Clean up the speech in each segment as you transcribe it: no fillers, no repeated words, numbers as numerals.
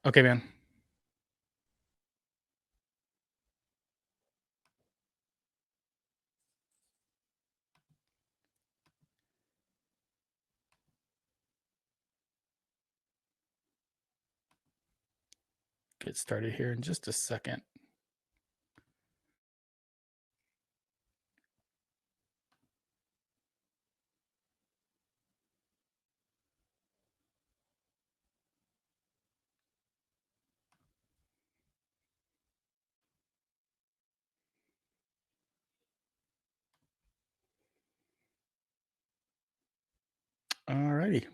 Okay, man. Get started here in just a second. All righty.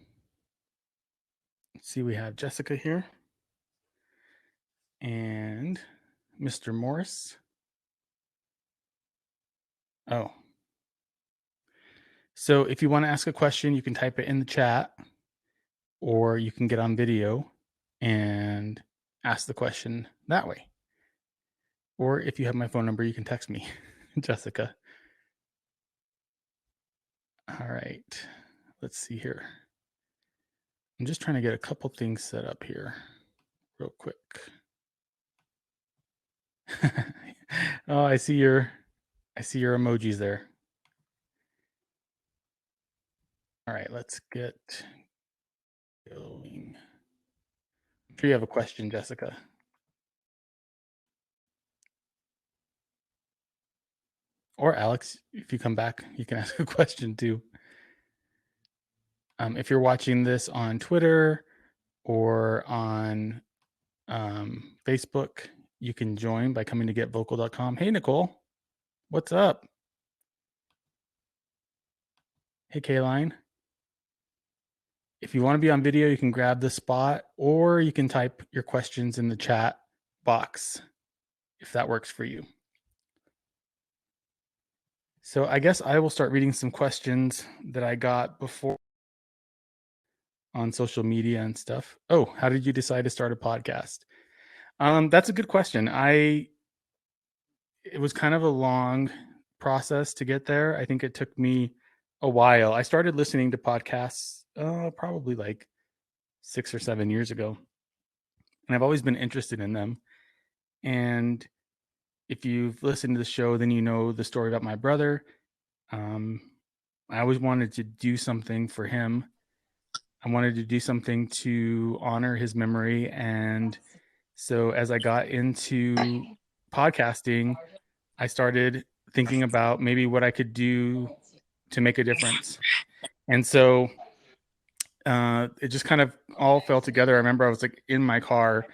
Let's see, we have Jessica here and Mr. Morris. Oh. So if you want to ask a question, you can type it in the chat, or you can get on video and ask the question that way. Or if you have my phone number, you can text me, Jessica. All right. Let's see here. I'm just trying to get a couple things set up here real quick. Oh, I see your emojis there. All right, let's get going. I'm sure you have a question, Jessica. Or Alex, if you come back, you can ask a question too. If you're watching this on Twitter or on Facebook, you can join by coming to getvocal.com. Hey, Nicole, what's up? Hey, Kayline. If you want to be on video, you can grab the spot, or you can type your questions in the chat box if that works for you. So I guess I will start reading some questions that I got before on social media and stuff. Oh, how did you decide to start a podcast? That's a good question. It was kind of a long process to get there. I think it took me a while. I started listening to podcasts probably like 6 or 7 years ago, and I've always been interested in them. And if you've listened to the show, then you know the story about my brother. I always wanted to do something for him. I wanted to do something to honor his memory. And so as I got into podcasting, I started thinking about maybe what I could do to make a difference. And so it just kind of all fell together. I remember I was like in my car,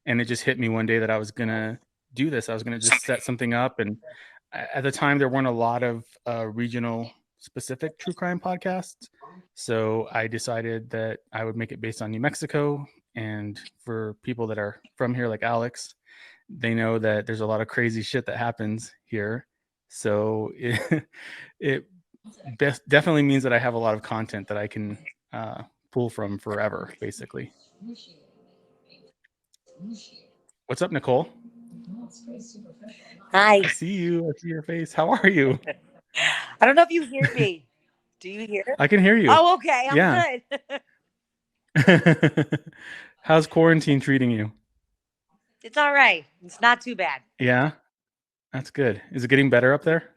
and it just hit me one day that I was going to do this. I was going to just set something up. And at the time, there weren't a lot of regional specific true crime podcasts. So I decided that I would make it based on New Mexico. And for people that are from here, like Alex, they know that there's a lot of crazy shit that happens here. So it definitely means that I have a lot of content that I can pull from forever, basically. What's up, Nicole? Hi. I see you. I see your face. How are you? I don't know if you hear me. Do you hear? I can hear you. Oh, okay. I'm yeah. good. How's quarantine treating you? It's all right. It's not too bad. Yeah, that's good. Is it getting better up there?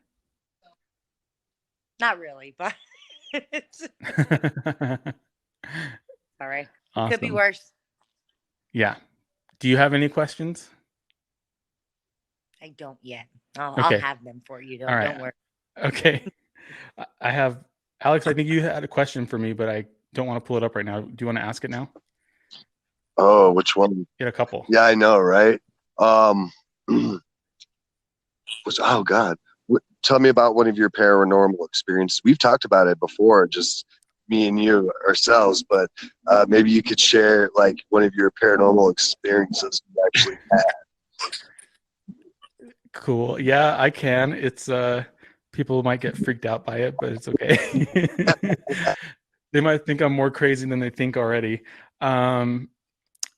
Not really, but it's all right. Awesome. Could be worse. Yeah. Do you have any questions? I don't yet. I'll have them for you. All right. Don't worry. Okay. I have, Alex, I think you had a question for me, but I don't want to pull it up right now. Do you want to ask it now? Oh, which one? Get a couple. Yeah, I know, right? Oh God. Tell me about one of your paranormal experiences. We've talked about it before, just me and you ourselves, but maybe you could share like one of your paranormal experiences you actually had. Cool. Yeah, I can. It's people might get freaked out by it, but it's okay. They might think I'm more crazy than they think already.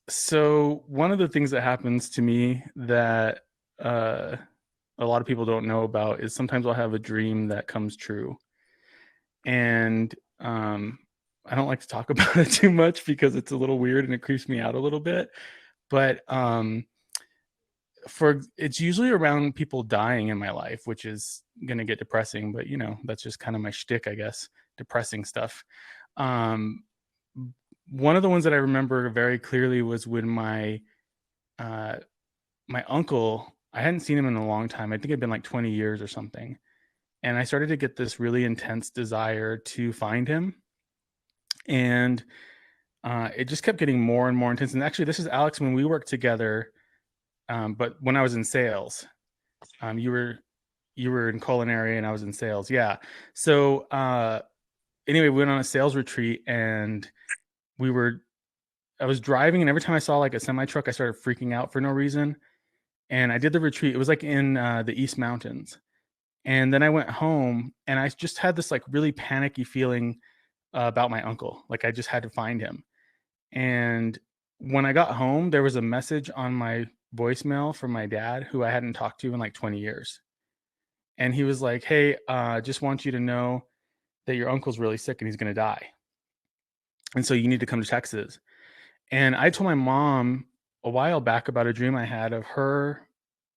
So one of the things that happens to me that a lot of people don't know about is sometimes I'll have a dream that comes true. And I don't like to talk about it too much because it's a little weird and it creeps me out a little bit. But it's usually around people dying in my life, which is gonna get depressing. But that's just kind of my shtick, I guess. Depressing stuff. Um, one of the ones that I remember very clearly was when my uncle. I hadn't seen him in a long time. I think it'd been like 20 years or something. And I started to get this really intense desire to find him. And it just kept getting more and more intense. And actually, this is Alex when we worked together, but when I was in sales. You were in culinary and I was in sales. Yeah. So anyway, we went on a sales retreat and I was driving, and every time I saw like a semi truck, I started freaking out for no reason. And I did the retreat. It was like in the East Mountains. And then I went home and I just had this like really panicky feeling about my uncle. Like I just had to find him. And when I got home, there was a message on my voicemail from my dad, who I hadn't talked to in like 20 years. And he was like, "Hey, just want you to know that your uncle's really sick and he's going to die. And so you need to come to Texas." And I told my mom a while back about a dream I had of her,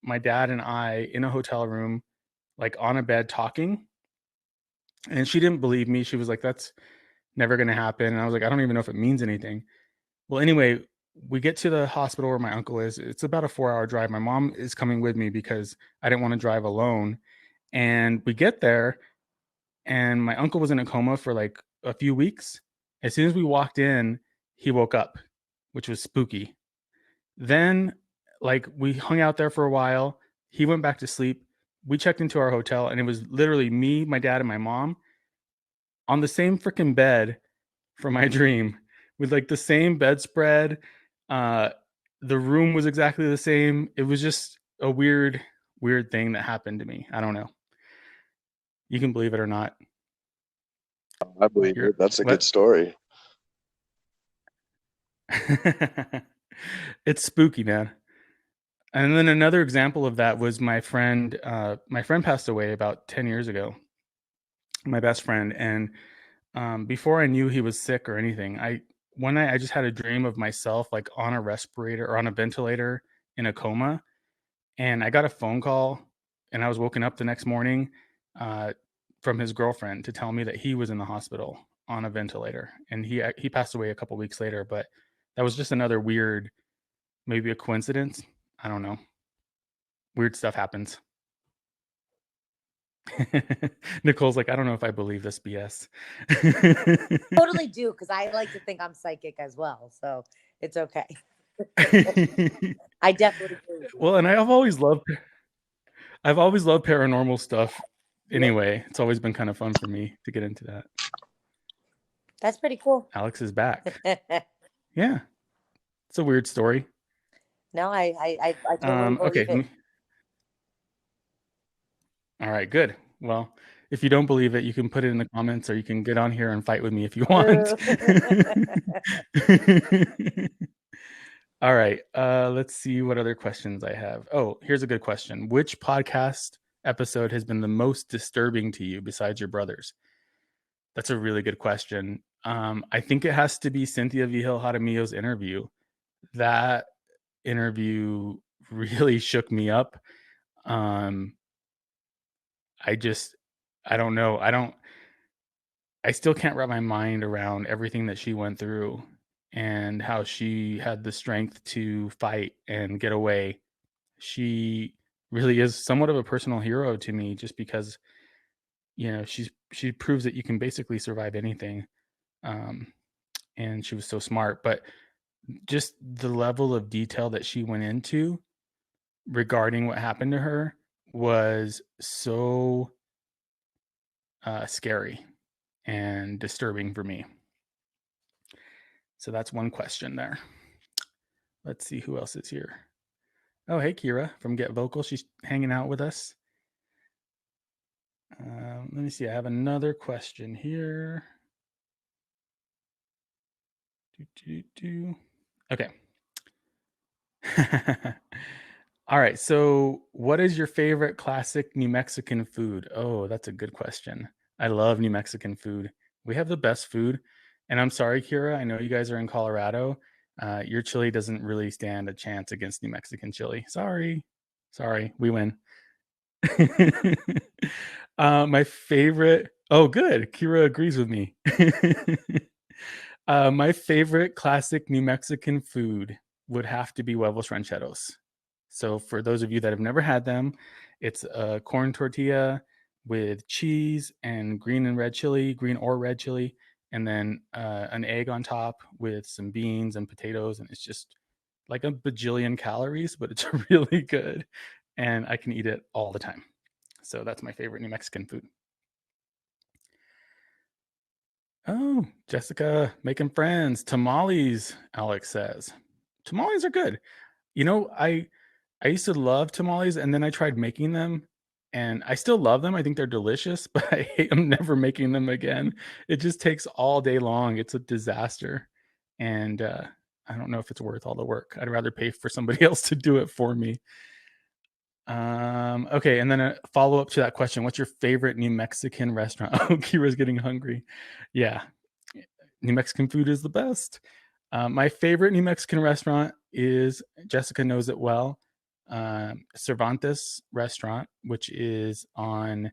my dad, and I in a hotel room, like on a bed talking. And she didn't believe me. She was like, "That's never going to happen." And I was like, "I don't even know if it means anything." Well, anyway, we get to the hospital where my uncle is. It's about a 4-hour drive. My mom is coming with me because I didn't want to drive alone. And we get there, and my uncle was in a coma for like a few weeks. As soon as we walked in, he woke up, which was spooky. Then, like, we hung out there for a while. He went back to sleep. We checked into our hotel, and it was literally me, my dad, and my mom on the same freaking bed from my dream, with like the same bedspread. The room was exactly the same. It was just a weird thing that happened to me. I don't know. You can believe it or not. I believe it. That's a good story. It's spooky, man. And then another example of that was my friend. My friend passed away about 10 years ago. My best friend. And before I knew he was sick or anything, one night I just had a dream of myself like on a respirator or on a ventilator in a coma. And I got a phone call, and I was woken up the next morning from his girlfriend to tell me that he was in the hospital on a ventilator, and he passed away a couple weeks later. But that was just another weird, maybe a coincidence. I don't know. Weird stuff happens. Nicole's like, "I don't know if I believe this BS." Totally do, because I like to think I'm psychic as well, so it's okay. I definitely do. Well, and I've always loved paranormal stuff. Anyway, It's always been kind of fun for me to get into that. That's pretty cool. Alex is back. Yeah, it's a weird story. No, I totally believe it. All right, good. Well, if you don't believe it, you can put it in the comments, or you can get on here and fight with me if you want. All right, let's see what other questions I have. Oh, here's a good question. Which podcast episode has been the most disturbing to you besides your brother's? That's a really good question. I think it has to be Cynthia Vigil Jaramillo's interview. That interview really shook me up. I don't know. I still can't wrap my mind around everything that she went through and how she had the strength to fight and get away. She really is somewhat of a personal hero to me, just because, she proves that you can basically survive anything. And she was so smart, but just the level of detail that she went into regarding what happened to her was so scary and disturbing for me. So that's one question there. Let's see who else is here. Oh, hey, Kira from Get Vocal. She's hanging out with us. Let me see. I have another question here. Okay. All right. So, what is your favorite classic New Mexican food? Oh, that's a good question. I love New Mexican food. We have the best food. And I'm sorry, Kira, I know you guys are in Colorado. Your chili doesn't really stand a chance against New Mexican chili. Sorry, we win. My favorite. Oh, good. Kira agrees with me. My favorite classic New Mexican food would have to be huevos rancheros. So for those of you that have never had them, it's a corn tortilla with cheese and green or red chili, and then an egg on top with some beans and potatoes, and it's just like a bajillion calories, but it's really good, and I can eat it all the time. So that's my favorite New Mexican food. Oh, Jessica, making friends. Tamales, Alex says. Tamales are good. You know, I used to love tamales, and then I tried making them, and I still love them. I think they're delicious, but I hate them never making them again. It just takes all day long. It's a disaster. And I don't know if it's worth all the work. I'd rather pay for somebody else to do it for me. Okay, and then a follow-up to that question. What's your favorite New Mexican restaurant? Oh, Kira's getting hungry. Yeah. New Mexican food is the best. My favorite New Mexican restaurant is, Jessica knows it well, Cervantes restaurant, which is on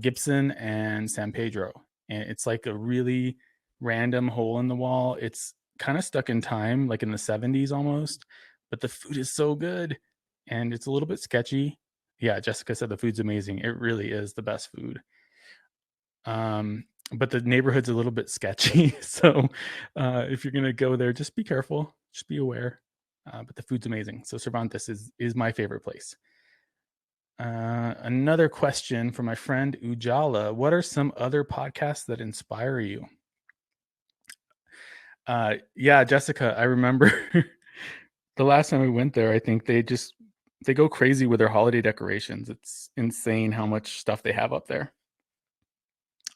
Gibson and San Pedro. And it's like a really random hole in the wall. It's kind of stuck in time, like in the 70s almost, but the food is so good and it's a little bit sketchy. Yeah, Jessica said the food's amazing. It really is the best food. But the neighborhood's a little bit sketchy. So if you're going to go there, just be careful, just be aware. But the food's amazing. So Cervantes is my favorite place. Another question from my friend Ujala. What are some other podcasts that inspire you? Yeah, Jessica, I remember the last time we went there, I think they go crazy with their holiday decorations. It's insane how much stuff they have up there.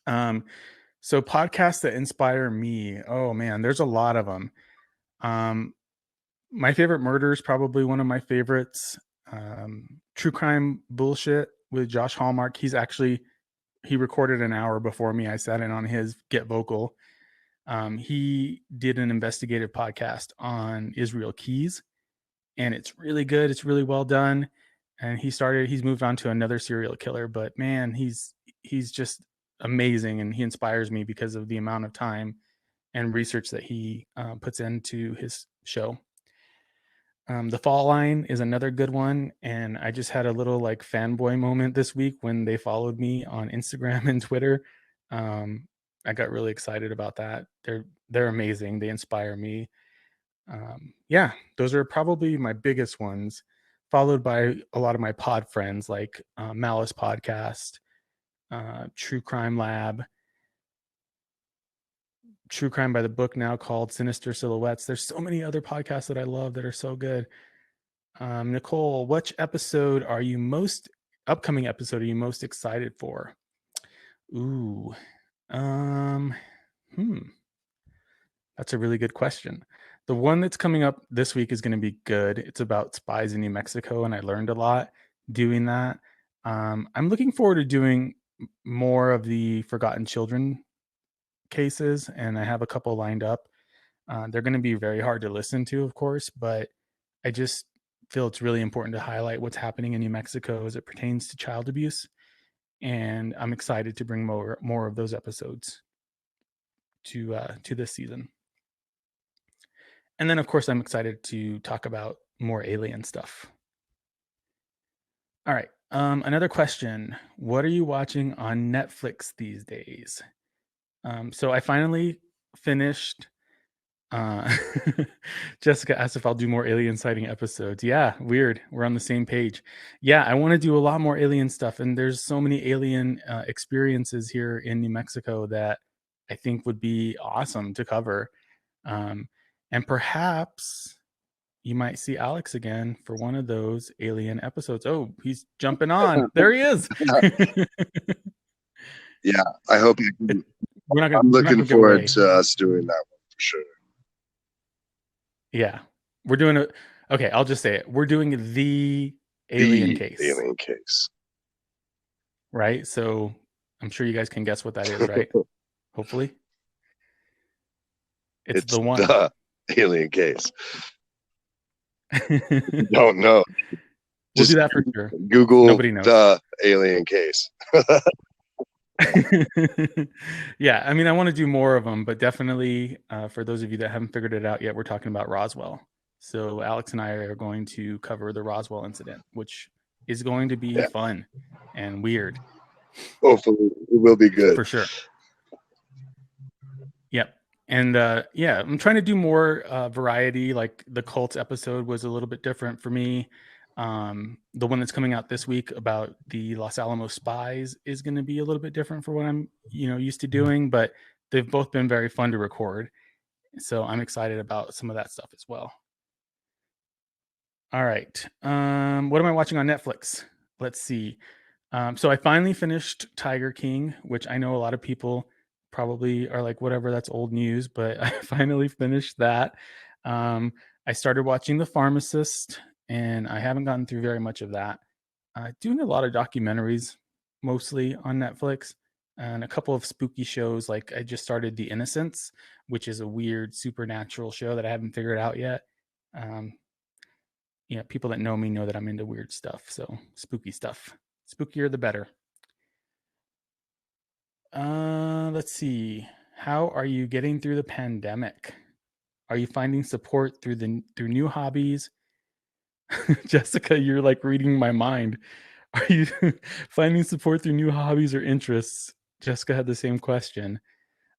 So podcasts that inspire me. Oh man, there's a lot of them. My favorite murder is probably one of my favorites. True crime bullshit with Josh Hallmark. He recorded an hour before me. I sat in on his Get Vocal. He did an investigative podcast on Israel Keys, and it's really good. It's really well done. And he's moved on to another serial killer, but man, he's just amazing, and he inspires me because of the amount of time and research that he puts into his show. The Fall Line is another good one, and I just had a little like fanboy moment this week when they followed me on Instagram and Twitter. I got really excited about that. They're amazing. They inspire me. Yeah, those are probably my biggest ones, followed by a lot of my pod friends like Malice Podcast, True Crime Lab, True Crime by the Book, now called Sinister Silhouettes. There's so many other podcasts that I love that are so good. Nicole, which upcoming episode are you most excited for? Ooh, that's a really good question. The one that's coming up this week is going to be good. It's about spies in New Mexico, and I learned a lot doing that. I'm looking forward to doing more of the forgotten children cases, and I have a couple lined up. They're going to be very hard to listen to, of course, but I just feel it's really important to highlight what's happening in New Mexico as it pertains to child abuse. And I'm excited to bring more of those episodes to this season. And then, of course, I'm excited to talk about more alien stuff. All right. Another question. What are you watching on Netflix these days? So I finally finished. Jessica asked if I'll do more alien sighting episodes. Yeah, weird. We're on the same page. Yeah, I want to do a lot more alien stuff. And there's so many alien experiences here in New Mexico that I think would be awesome to cover. And perhaps you might see Alex again for one of those alien episodes. Oh, he's jumping on. There he is. Yeah, I hope you can. I'm looking forward to us doing that one for sure. Yeah, we're doing it. Okay, I'll just say it. We're doing the alien case. Alien case. Right? So I'm sure you guys can guess what that is, right? Hopefully. It's the one. alien case. Don't know. We'll do that for sure. Google Nobody knows. the alien case. Yeah, I mean, I want to do more of them, but definitely for those of you that haven't figured it out yet, we're talking about Roswell. So Alex and I are going to cover the Roswell incident, which is going to be fun and weird. Hopefully it will be good. For sure. Yep. And I'm trying to do more variety. Like the cult episode was a little bit different for me. The one that's coming out this week about the Los Alamos spies is going to be a little bit different for what I'm, used to doing, but they've both been very fun to record. So I'm excited about some of that stuff as well. All right. What am I watching on Netflix? Let's see. So I finally finished Tiger King, which I know a lot of people probably are like, whatever, that's old news, but I finally finished that. I started watching The Pharmacist, and I haven't gotten through very much of that. Doing a lot of documentaries, mostly on Netflix, and a couple of spooky shows. Like I just started The Innocents, which is a weird supernatural show that I haven't figured out yet. People that know me know that I'm into weird stuff, so spooky stuff. Spookier the better. Let's see. How are you getting through the pandemic? Are you finding support through new hobbies? Jessica, you're like reading my mind. Are you finding support through new hobbies or interests? Jessica had the same question.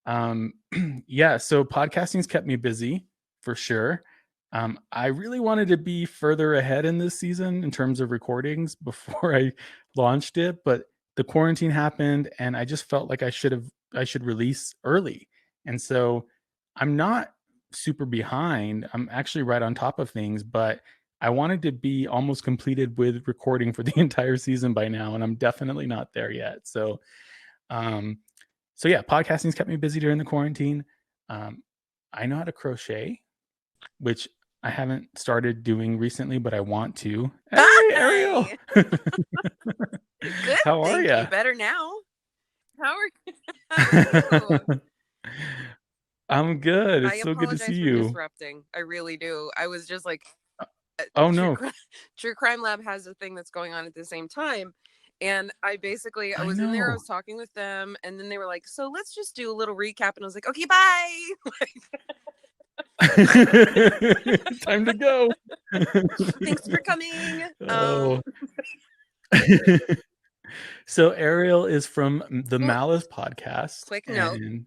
So podcasting's kept me busy for sure. I really wanted to be further ahead in this season in terms of recordings before I launched it, but the quarantine happened and I just felt like I should release early. And so I'm not super behind. I'm actually right on top of things, but I wanted to be almost completed with recording for the entire season by now, and I'm definitely not there yet. So podcasting's kept me busy during the quarantine. I know how to crochet, which I haven't started doing recently, but I want to. Hey, Ariel. Good. How are you? you? Better now. How are you? I'm good. It's so good to see you. Disrupting. I really do. I was just like, no. True Crime Lab has a thing that's going on at the same time. And I was in there, I was talking with them, and then they were like, so let's just do a little recap. And I was like, okay, bye. Time to go. Thanks for coming. So Ariel is from the Malice podcast. Quick note. And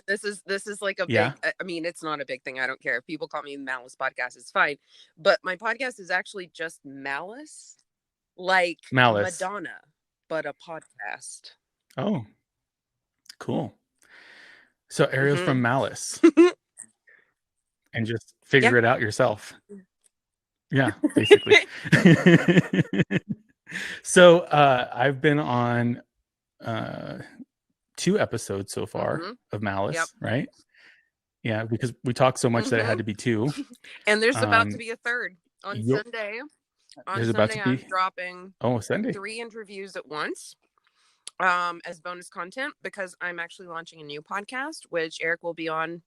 this is like a big, I mean, it's not a big thing. I don't care if people call me Malice Podcast, it's fine. But my podcast is actually just Malice, like Madonna, but a podcast. Oh, cool. So Ariel's from Malice. And just figure it out yourself. Yeah, basically. So I've been on 2 episodes so far of Malice, right? Yeah, because we talked so much that it had to be 2. And there's about to be a third on Sunday. On Sunday, I'm dropping Sunday 3 interviews at once as bonus content, because I'm actually launching a new podcast, which Eric will be on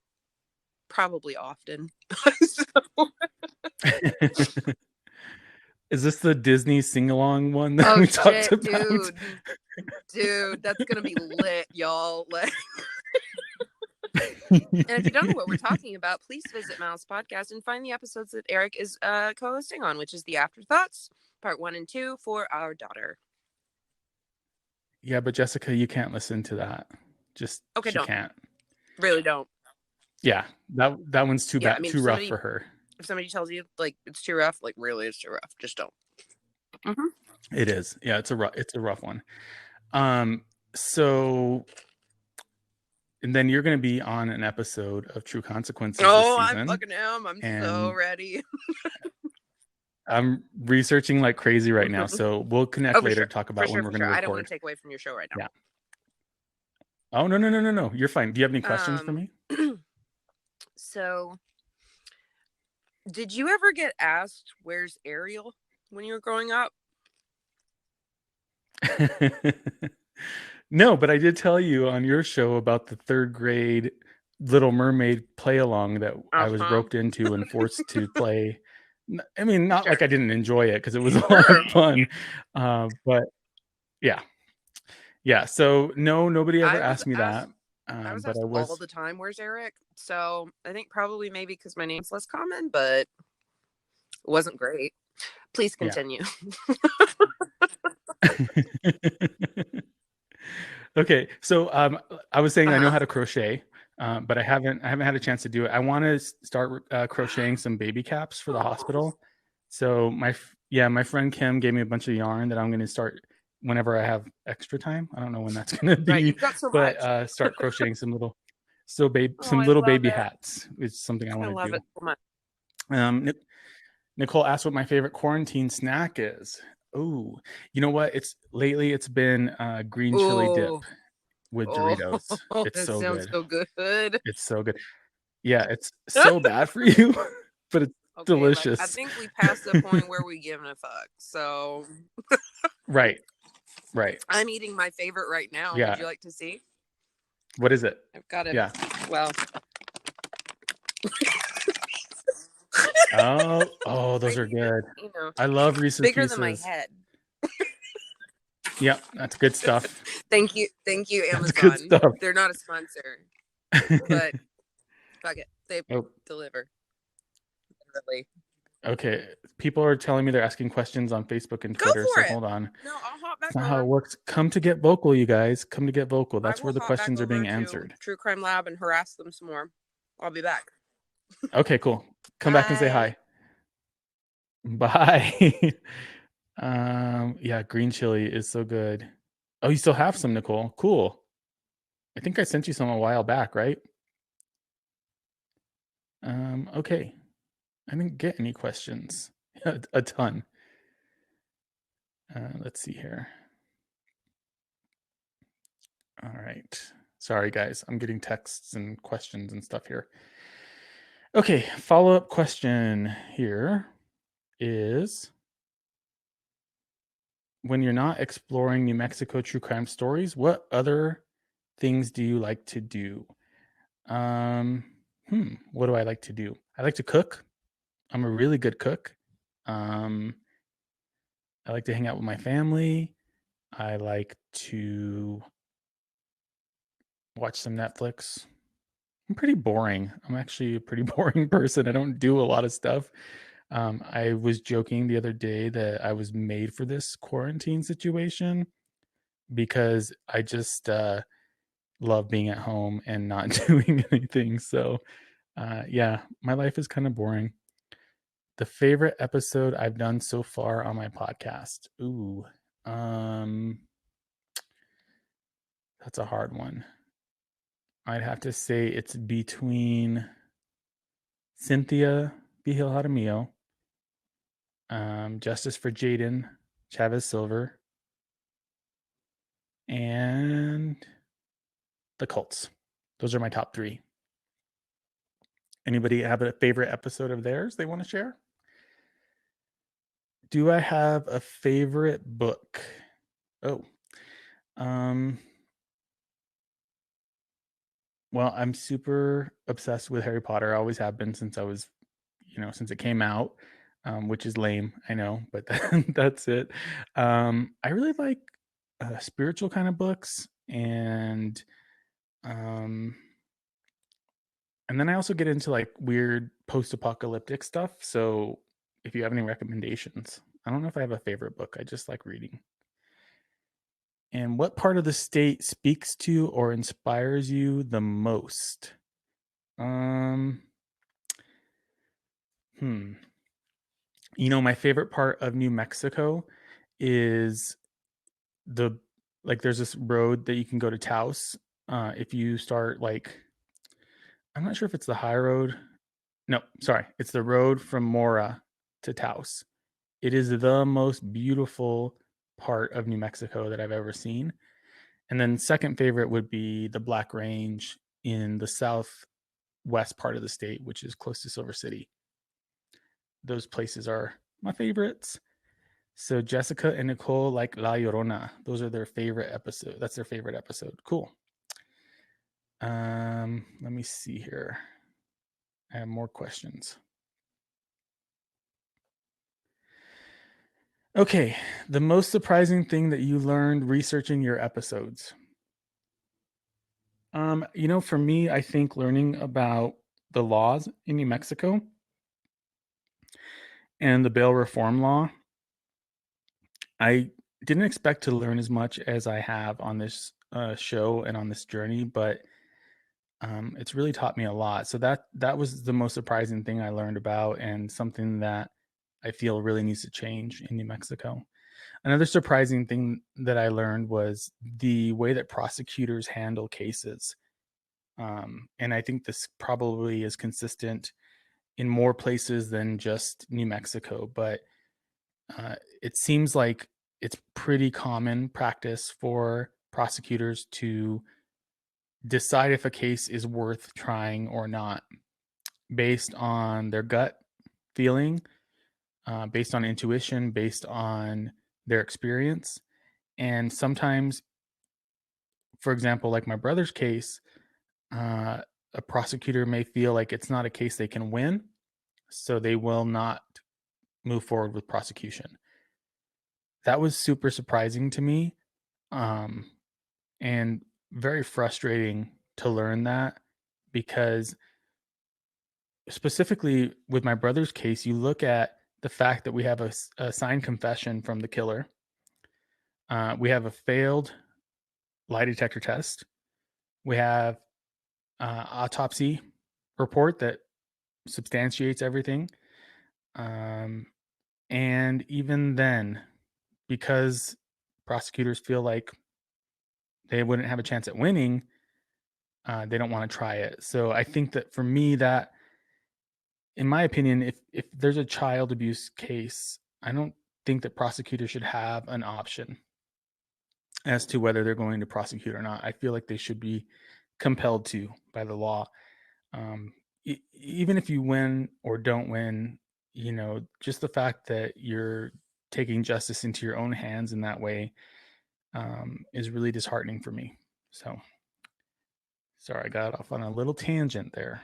probably often. Is this the Disney sing-along one that we talked about? Dude, that's gonna be lit, y'all. And if you don't know what we're talking about, please visit Mouse Podcast and find the episodes that Eric is co-hosting on, which is the Afterthoughts, part 1 and 2 for our daughter. Yeah, but Jessica, you can't listen to that. Just okay, she can't. Really don't. Yeah, that one's too bad, too rough for her. If somebody tells you like it's too rough, like really it's too rough, just don't. It is. Yeah, it's a rough one. So, and then you're going to be on an episode of True Consequences this season. I fucking am. I'm so ready. I'm researching like crazy right now, so we'll connect later to talk about when we're going to record. I don't want to take away from your show right now. Yeah. Oh, no. You're fine. Do you have any questions for me? So, did you ever get asked, where's Ariel, when you were growing up? No, but I did tell you on your show about the 3rd grade Little Mermaid play along that I was roped into and forced to play. I mean, not like I didn't enjoy it because it was a lot of fun, but yeah. So no, nobody ever asked me that. I was but asked I was all the time, "Where's Eric?" So I think probably maybe because my name's less common, but it wasn't great. Please continue. Okay, so I was saying I know how to crochet, but I haven't had a chance to do it. I want to start crocheting some baby caps for the hospital. So my friend Kim gave me a bunch of yarn that I'm going to start whenever I have extra time. I don't know when that's going to be, Right, you've got so but much. start crocheting some little I little love baby it. hats. It's something I I want to love do. it so much. Nicole asked what my favorite quarantine snack is. Oh, you know what? It's been green chili dip Oh, with Doritos. It's that so sounds good. so good. It's so good. Yeah, it's so bad for you, but it's Okay, like I delicious. think we passed the point where we giving a fuck. So Right. I'm eating my favorite right now. Yeah. Would you like to see? What is it? I've got it. Yeah. Well. Oh, those are good. You know, I love Reese's bigger Pieces. than my head. Yep, that's good stuff. Thank you, Amazon. That's good stuff. They're not a sponsor, but fuck it, they deliver. Literally. Okay, people are telling me they're asking questions on Facebook and Twitter. Go for it. Hold on. No, I'll hop back. That's not how it works. Come to Get Vocal, you guys. Come to Get Vocal. That's where the hop back questions are being over to answered. True Crime Lab and harass them some more. I'll be back. Okay, cool. Come back and say hi. Bye. Yeah, green chili is so good. Oh, you still have some, Nicole. Cool. I think I sent you some a while back, right? Okay. I didn't get any questions. A ton. Let's see here. All right. Sorry, guys. I'm getting texts and questions and stuff here. Okay, follow-up question here is, when you're not exploring New Mexico true crime stories, what other things do you like to do? What do I like to do? I like to cook. I'm a really good cook. I like to hang out with my family. I like to watch some Netflix. I'm pretty boring. I'm actually a pretty boring person. I don't do a lot of stuff. I was joking the other day that I was made for this quarantine situation because I just love being at home and not doing anything. So, yeah, my life is kind of boring. The favorite episode I've done so far on my podcast. Ooh, that's a hard one. I'd have to say it's between Cynthia Vigil Jaramillo, Justice for Jaden Chavez Silver, and the Cults. Those are my top three. Anybody have a favorite episode of theirs they want to share? Do I have a favorite book? Oh, well, I'm super obsessed with Harry Potter. I always have been since I was, since it came out, which is lame, I know, but that's it. I really like spiritual kind of books, and then I also get into like weird post-apocalyptic stuff. So if you have any recommendations, I don't know if I have a favorite book. I just like reading. And what part of the state speaks to or inspires you the most? My favorite part of New Mexico is there's this road that you can go to Taos. If you start I'm not sure if it's the high road. No, sorry. It's the road from Mora to Taos. It is the most beautiful part of New Mexico that I've ever seen. And then second favorite would be the Black Range in the southwest part of the state, which is close to Silver City. Those places are my favorites. So Jessica and Nicole like La Llorona. Those are their favorite episode. That's their favorite episode. Cool. Let me see here. I have more questions. Okay, the most surprising thing that you learned researching your episodes. For me, I think learning about the laws in New Mexico and the bail reform law, I didn't expect to learn as much as I have on this show and on this journey, but it's really taught me a lot. So that was the most surprising thing I learned about, and something that I feel really needs to change in New Mexico. Another surprising thing that I learned was the way that prosecutors handle cases. And I think this probably is consistent in more places than just New Mexico, but it seems like it's pretty common practice for prosecutors to decide if a case is worth trying or not based on their gut feeling, based on intuition, based on their experience. And sometimes, for example, like my brother's case, uh, a prosecutor may feel like it's not a case they can win, so they will not move forward with prosecution. That was super surprising to me, um, and very frustrating to learn that, because specifically with my brother's case, you look at the fact that we have a signed confession from the killer. We have a failed lie detector test. We have autopsy report that substantiates everything. And even then, because prosecutors feel like they wouldn't have a chance at winning, they don't want to try it. So I think that for me, that, in my opinion, if there's a child abuse case, I don't think that prosecutors should have an option as to whether they're going to prosecute or not. I feel like they should be compelled to by the law. Even if you win or don't win, just the fact that you're taking justice into your own hands in that way is really disheartening for me. So, sorry, I got off on a little tangent there.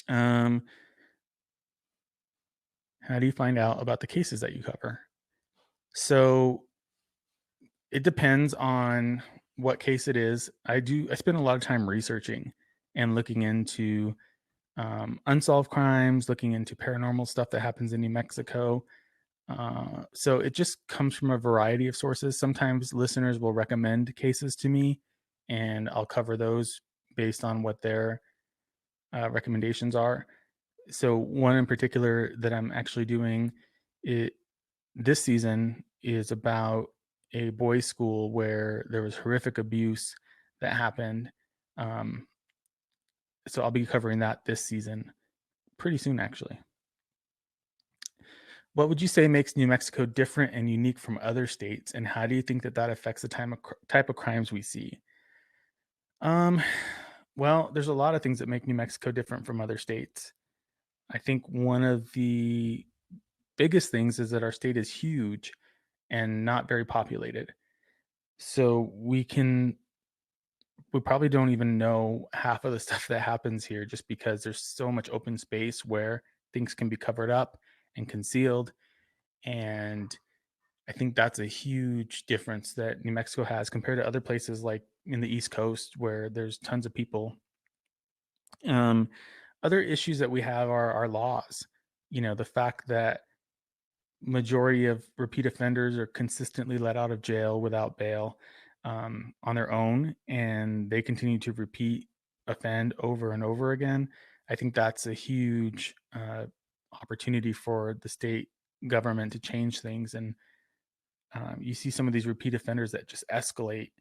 How do you find out about the cases that you cover? So, it depends on what case it is. I spend a lot of time researching and looking into unsolved crimes, looking into paranormal stuff that happens in New Mexico. So it just comes from a variety of sources. Sometimes listeners will recommend cases to me, and I'll cover those based on what their recommendations are. So one in particular that I'm actually doing this season is about a boys' school where there was horrific abuse that happened. So I'll be covering that this season pretty soon, actually. What would you say makes New Mexico different and unique from other states, and how do you think that affects the type of crimes we see? Well, there's a lot of things that make New Mexico different from other states. I think one of the biggest things is that our state is huge and not very populated. So we probably don't even know half of the stuff that happens here, just because there's so much open space where things can be covered up and concealed. And I think that's a huge difference that New Mexico has compared to other places like in the East Coast where there's tons of people. Other issues that we have are our laws. The fact that majority of repeat offenders are consistently let out of jail without bail on their own, and they continue to repeat offend over and over again. I think that's a huge opportunity for the state government to change things. And you see some of these repeat offenders that just escalate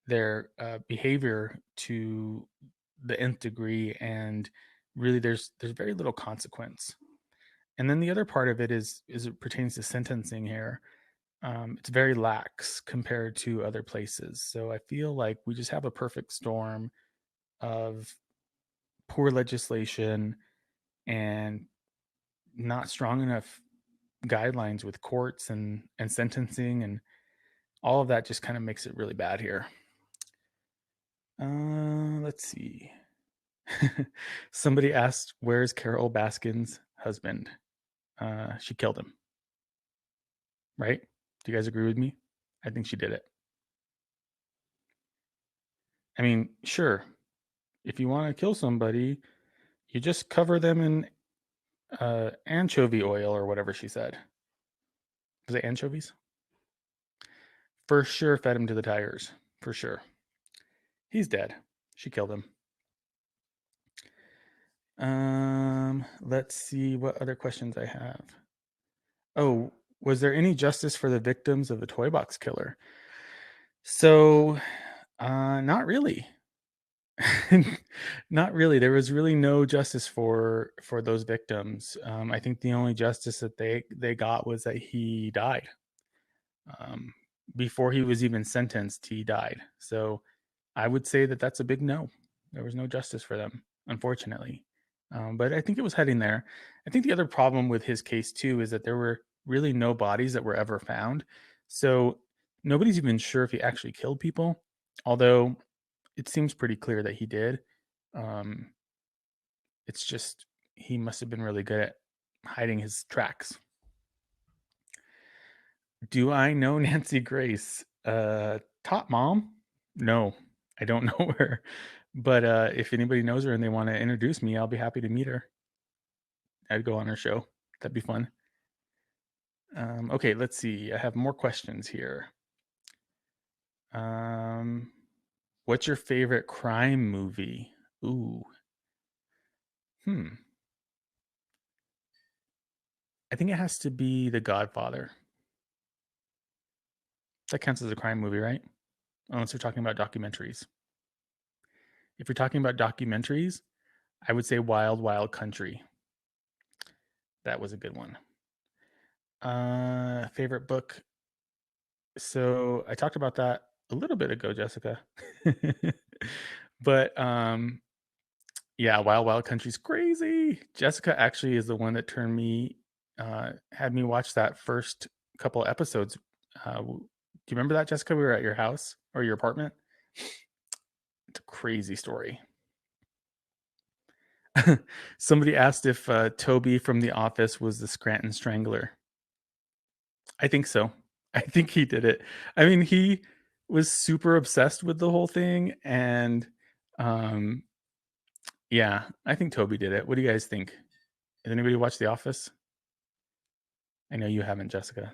their behavior to the nth degree, and really there's very little consequence. And then the other part of it is it pertains to sentencing here. It's very lax compared to other places. So I feel like we just have a perfect storm of poor legislation and not strong enough guidelines with courts and sentencing, and all of that just kind of makes it really bad here. Let's see. Somebody asked, where's Carol Baskin's husband? She killed him. Right? Do you guys agree with me? I think she did it. I mean, sure. If you want to kill somebody, you just cover them in anchovy oil or whatever she said. Was it anchovies? For sure fed him to the tigers. For sure. He's dead. She killed him. Let's see what other questions I have. Oh, was there any justice for the victims of the toy box killer? So, not really. Not really. There was really no justice for those victims. I think the only justice that they got was that he died. Before he was even sentenced, he died. So I would say that that's a big no. There was no justice for them, unfortunately. But I think it was heading there. I think the other problem with his case too is that there were really no bodies that were ever found. So nobody's even sure if he actually killed people, although it seems pretty clear that he did. It's just he must have been really good at hiding his tracks. Do I know Nancy Grace? Top mom? No, I don't know her. But if anybody knows her and they want to introduce me, I'll be happy to meet her. I'd go on her show. That'd be fun. Okay, let's see. I have more questions here. What's your favorite crime movie? Ooh. I think it has to be The Godfather. That counts as a crime movie, right? Unless we're talking about documentaries. If you're talking about documentaries, I would say Wild Wild Country. That was a good one. Favorite book. So I talked about that a little bit ago, Jessica. But yeah, Wild Wild Country's crazy. Jessica actually is the one that turned me, had me watch that first couple episodes. Do you remember that, Jessica? We were at your house or your apartment. It's a crazy story. Somebody asked if Toby from The Office was the Scranton Strangler. I think so. I think he did it. I mean, he was super obsessed with the whole thing, and yeah, I think Toby did it. What do you guys think? Has anybody watched The Office? I know you haven't, Jessica.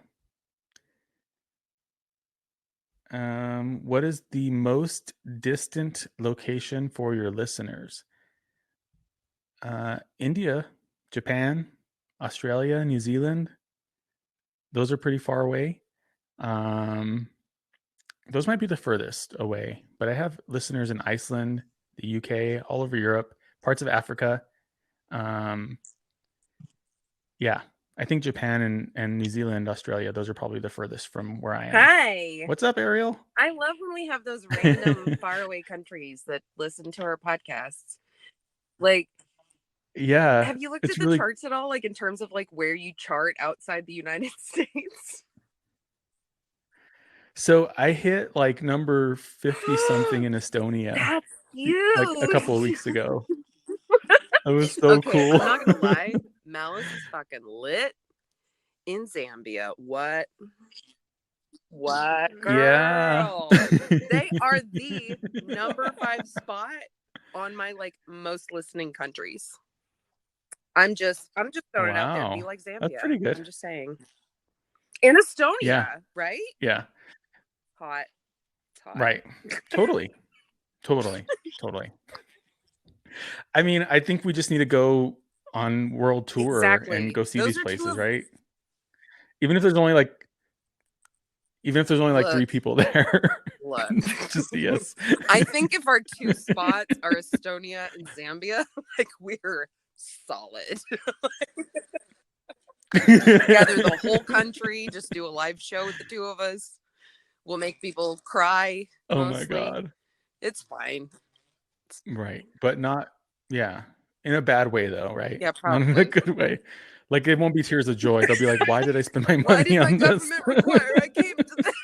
What is the most distant location for your listeners? India, Japan, Australia, New Zealand. Those are pretty far away. Those might be the furthest away, but I have listeners in Iceland, the UK, all over Europe, parts of Africa. Yeah, I think Japan and New Zealand, Australia, those are probably the furthest from where I am. Hi. What's up, Ariel? I love when we have those random faraway countries that listen to our podcasts. Like, yeah. Have you looked at the charts at all? Like in terms of like where you chart outside the United States? So I hit like number 50 something in Estonia. That's huge. Like a couple of weeks ago. That was so cool. I'm not gonna lie, Malice is fucking lit in Zambia. What? Girl? Yeah. They are the number 5 spot on my like most listening countries. I'm just throwing it out there. Be like Zambia. That's pretty good. I'm just saying. In Estonia, right? Yeah. Hot. Right. Totally. I mean, I think we just need to go on world tour and go see these places, right? Even if there's only like 3 people there. Look. To see us. I think if our 2 spots are Estonia and Zambia, like we're solid. Gather the whole country, just do a live show with the 2 of us. We'll make people cry. Oh mostly. My God. It's fine. Right. But not, in a bad way though, right? Yeah, probably. Not in a good way. Like it won't be tears of joy. They'll be like, why did I spend my money on this? Why did my government require I came to this?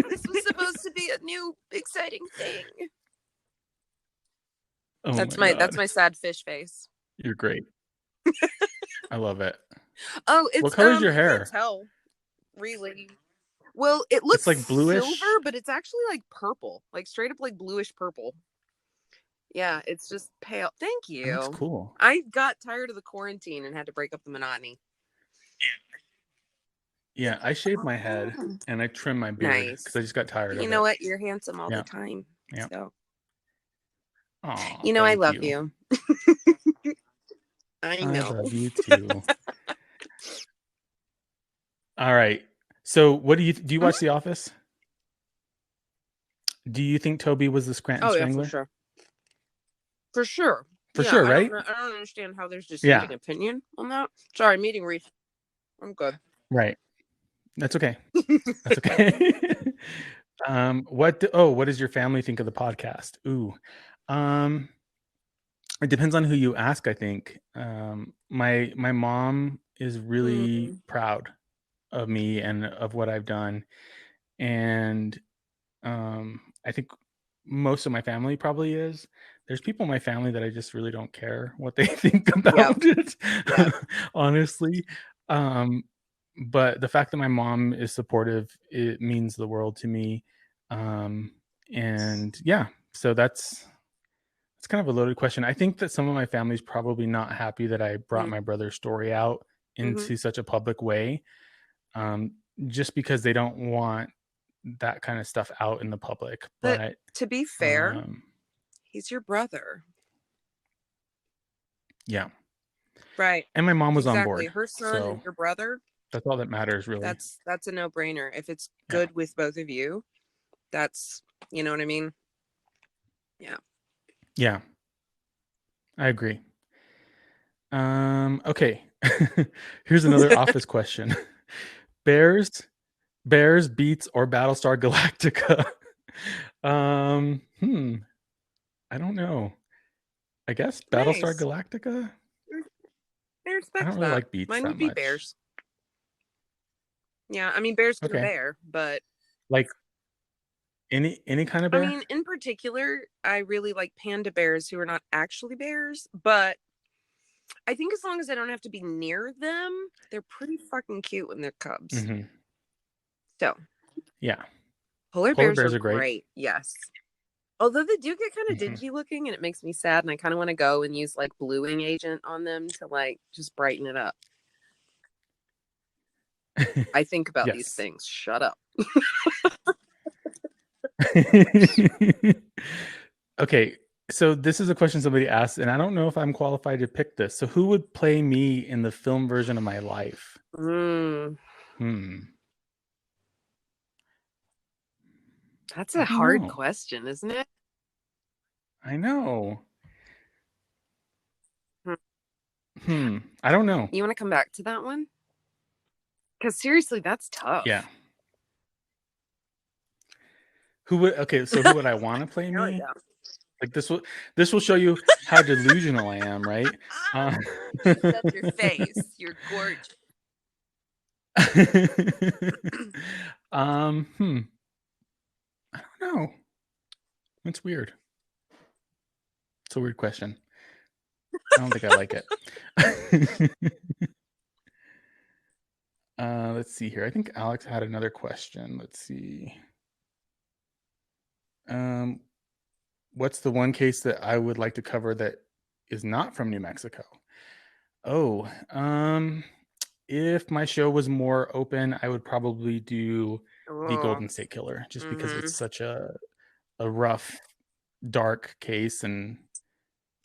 This was supposed to be a new exciting thing. Oh That's my sad fish face. You're great. I love it. Oh, it's what color's your you hair? can't tell, really. Well, it looks like bluish, silver, but it's actually like purple, like straight up like bluish purple. Yeah, it's just pale. Thank you. That's cool. I got tired of the quarantine and had to break up the monotony. Yeah, I shaved my head and I trimmed my beard because I just got tired of it. You know what? You're handsome all the time. Yeah. So. Aww, you know, I love you. I know. I love you too. All right. So what do you watch The Office? Do you think Toby was the Scranton Strangler? For sure. For sure. For sure, right? I don't understand how there's dissenting opinion on that. Sorry, meeting Reese. I'm good. Right. That's okay. That's okay. What does your family think of the podcast? Ooh. It depends on who you ask, I think. My mom is really proud of me and of what I've done. And I think most of my family probably is. There's people in my family that I just really don't care what they think about it, honestly. But the fact that my mom is supportive, it means the world to me. And yeah, so it's kind of a loaded question. I think that some of my family's probably not happy that I brought my brother's story out into such a public way, just because they don't want that kind of stuff out in the public. But to be fair, he's your brother. Yeah. Right. And my mom was on board. Her son and your brother. That's all that matters, really. That's a no-brainer. If it's good with both of you, that's, you know what I mean? Yeah. Yeah. I agree. Okay. Here's another Office question. Bears, Beats, or Battlestar Galactica? I don't know. I guess Battlestar Galactica. I don't really like Beats. Mine that would be much. Bears. Yeah, I mean Bears for bear, but like any kind of bear. I mean, in particular, I really like panda bears who are not actually bears, but I think as long as I don't have to be near them, they're pretty fucking cute when they're cubs. So, yeah, polar bears are great. Yes. Although they do get kind of dingy looking and it makes me sad, and I kind of want to go and use like bluing agent on them to like just brighten it up. I think about these things. Shut up. Okay, so this is a question somebody asked, and I don't know if I'm qualified to pick this. So who would play me in the film version of my life? That's a hard question, isn't it? I know. I don't know. You want to come back to that one? Because seriously, that's tough. Yeah. So who would I want to play me? Like this will show you how delusional I am, right? That's your face. You're gorgeous. I don't know. It's weird. It's a weird question. I don't think I like it. Let's see here. I think Alex had another question. Let's see. What's the one case that I would like to cover that is not from New Mexico? If my show was more open, I would probably do the Golden State Killer, just because it's such a rough, dark case, and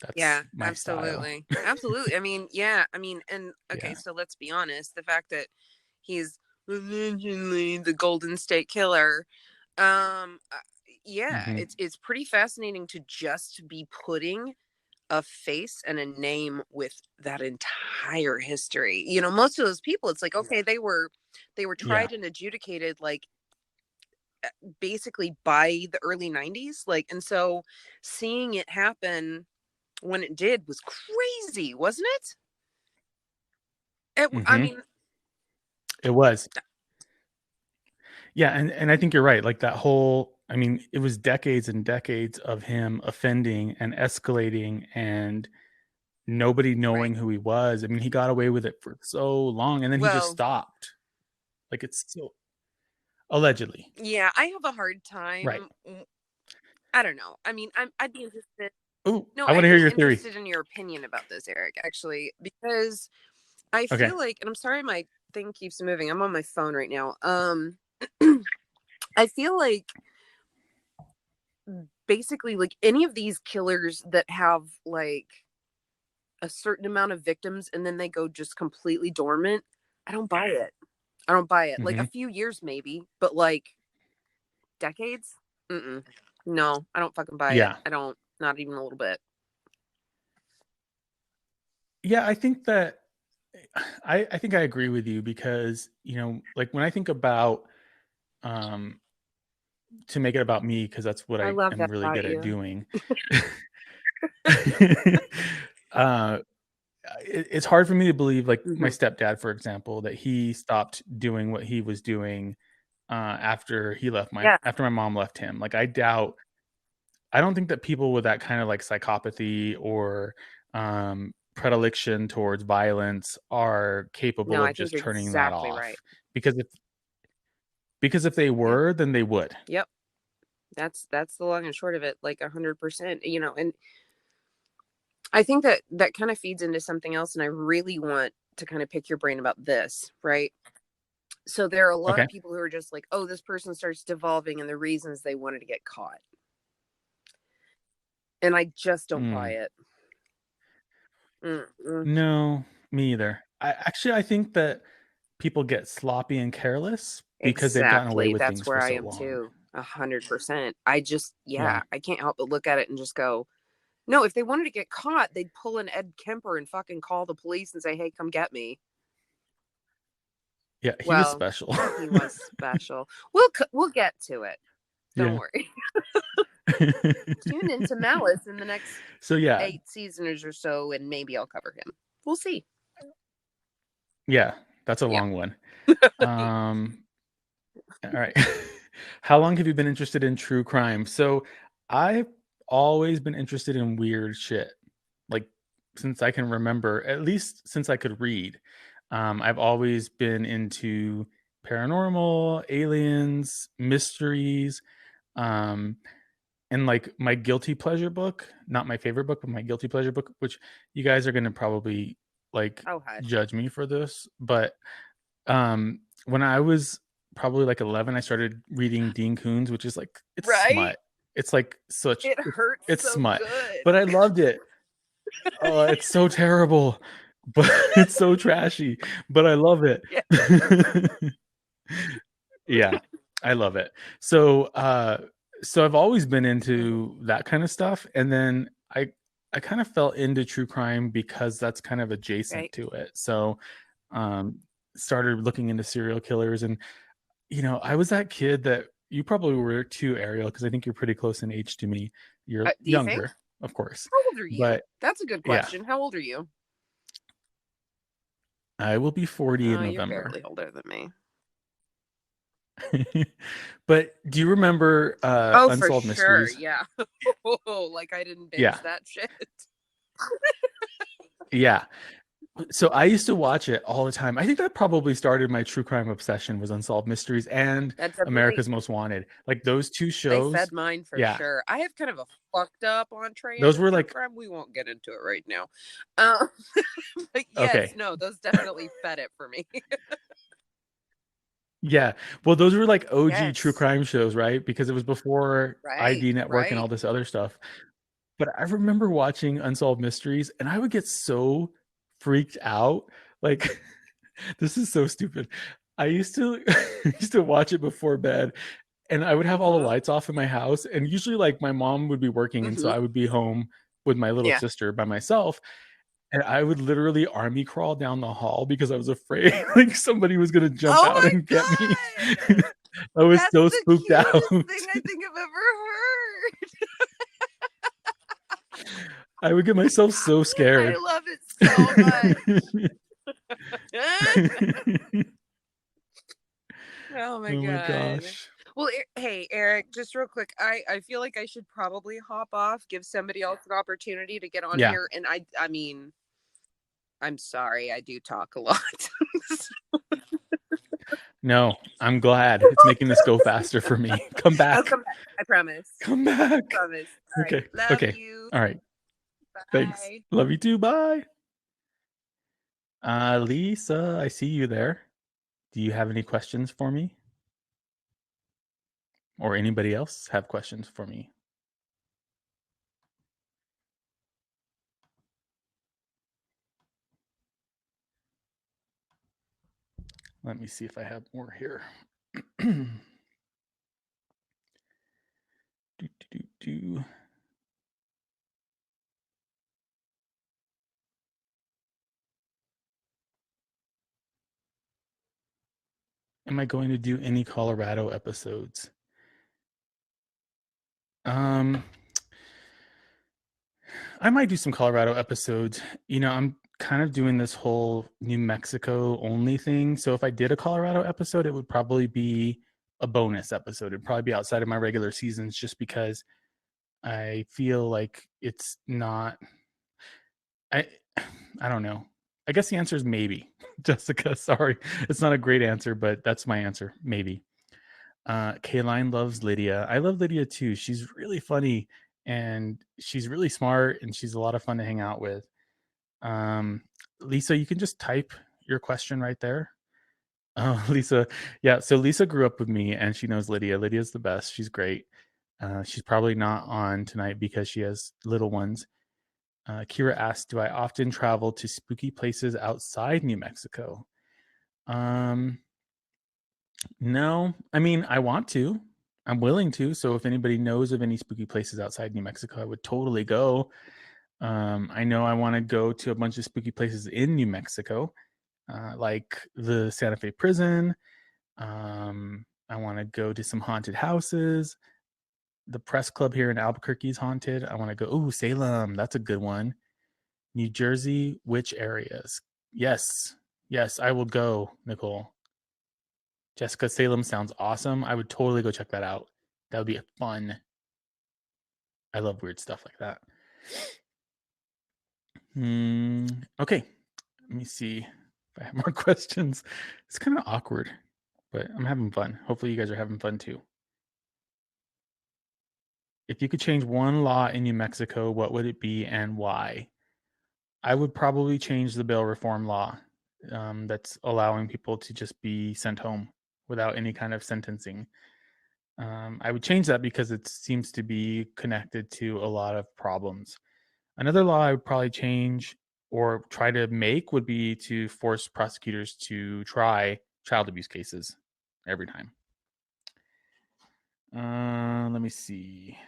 that's my absolutely. style. Absolutely. I mean, and okay, so let's be honest. The fact that he's allegedly the Golden State Killer, it's pretty fascinating to just be putting a face and a name with that entire history. You know, most of those people, it's like, okay, they were tried and adjudicated like basically by the early 90s. Like, and so seeing it happen when it did was crazy, wasn't it? I mean, it was. Yeah, and I think you're right. Like that whole I mean, it was decades and decades of him offending and escalating and nobody knowing who he was. I mean, he got away with it for so long and then he just stopped. Like, it's so allegedly. Yeah, I have a hard time. Right. I don't know. I mean, I'd be interested. Oh, no, I want to hear your theory. I'm interested in your opinion about this, Eric, actually, because I feel like, and I'm sorry, my thing keeps moving. I'm on my phone right now. I feel like basically like any of these killers that have like a certain amount of victims and then they go just completely dormant, I don't buy it. Like a few years maybe, but like decades? No, I don't fucking buy it. I don't, not even a little bit. Yeah, I think that I think I agree with you because, you know, like when I think about to make it about me, because that's what I am really good at doing. It's hard for me to believe, like my stepdad, for example, that he stopped doing what he was doing after he left after my mom left him. Like I don't think that people with that kind of like psychopathy or predilection towards violence are capable of just turning that off. Right. Because if they were, then they would. Yep. That's the long and short of it, like 100%, you know, and I think that kind of feeds into something else. And I really want to kind of pick your brain about this, right? So there are a lot of people who are just like, oh, this person starts devolving and the reasons they wanted to get caught. And I just don't buy it. No, me either. I think that people get sloppy and careless because they've gotten away with things for so long. That's where I am too. 100%. I just, I can't help but look at it and just go, no, if they wanted to get caught, they'd pull an Ed Kemper and fucking call the police and say, hey, come get me. Yeah, he was special. He was special. We'll get to it. Don't worry. Tune into Malice in the next 8 seasons or so, and maybe I'll cover him. We'll see. Yeah, that's a long one. All right. How long have you been interested in true crime? So I've always been interested in weird shit, like since I can remember, at least since I could read. I've always been into paranormal, aliens, mysteries, and like my guilty pleasure book, not my favorite book, but my guilty pleasure book, which you guys are going to probably like judge me for this. But when I was probably like 11, I started reading Dean Koontz, which is like, it's smut. It's like such, it hurts. It's so smut, good. but I loved it. Oh, it's so terrible, but it's so trashy, but I love it. Yeah, I love it. So I've always been into that kind of stuff. And then I kind of fell into true crime because that's kind of adjacent to it. So started looking into serial killers. And, you know, I was that kid that you probably were too, Ariel, because I think you're pretty close in age to me. You're younger, of course. How old are you? But, that's a good question. Yeah. How old are you? I will be 40 in November. You're barely older than me. But do you remember Unsolved Mysteries? Yeah. Like I didn't binge that shit. Yeah. So I used to watch it all the time. I think that probably started my true crime obsession, was Unsolved Mysteries and America's Most Wanted. Like those two shows. They fed mine for sure. I have kind of a fucked up entree. Those were like crime. We won't get into it right now. But yes, no, those definitely fed it for me. Yeah. Well, those were like OG true crime shows, right? Because it was before ID Network and all this other stuff. But I remember watching Unsolved Mysteries and I would get so freaked out. Like, this is so stupid. I used to watch it before bed and I would have all the lights off in my house. And usually like my mom would be working. And so I would be home with my little sister by myself. And I would literally army crawl down the hall because I was afraid like somebody was going to jump out and get me. I was so spooked out. That's the cutest thing I think I've ever heard. I would get myself so scared. I love it so much. Oh my gosh. Well, hey, Eric, just real quick. I feel like I should probably hop off, give somebody else an opportunity to get on here. And I mean, I'm sorry, I do talk a lot. No, I'm glad. It's making this go faster for me. Come back. I'll come back. I promise. Come back. I promise. All okay. Right. Love you. All right. Bye. Thanks. Love you too. Bye. Lisa, I see you there. Do you have any questions for me? Or anybody else have questions for me? Let me see if I have more here. Am I going to do any Colorado episodes? I might do some Colorado episodes. You know, I'm kind of doing this whole New Mexico only thing. So if I did a Colorado episode, it would probably be a bonus episode. It'd probably be outside of my regular seasons just because I feel like it's not, I don't know. I guess the answer is maybe. Jessica, sorry. It's not a great answer, but that's my answer. Maybe. Kayline loves Lydia. I love Lydia too. She's really funny and she's really smart and she's a lot of fun to hang out with. Lisa, you can just type your question right there. Oh, Lisa. Yeah. So Lisa grew up with me and she knows Lydia. Lydia's the best. She's great. She's probably not on tonight because she has little ones. Kira asked, do I often travel to spooky places outside New Mexico? No, I mean, I want to. I'm willing to. So if anybody knows of any spooky places outside New Mexico, I would totally go. I know I want to go to a bunch of spooky places in New Mexico, like the Santa Fe prison. I want to go to some haunted houses. The press club here in Albuquerque is haunted. I want to go. Ooh, Salem. That's a good one. New Jersey, which areas? Yes. Yes, I will go, Nicole. Jessica, Salem sounds awesome. I would totally go check that out. That would be fun. I love weird stuff like that. Okay. Let me see if I have more questions. It's kind of awkward, but I'm having fun. Hopefully you guys are having fun too. If you could change one law in New Mexico, what would it be and why? I would probably change the bail reform law that's allowing people to just be sent home without any kind of sentencing. I would change that because it seems to be connected to a lot of problems. Another law I would probably change or try to make would be to force prosecutors to try child abuse cases every time. Let me see.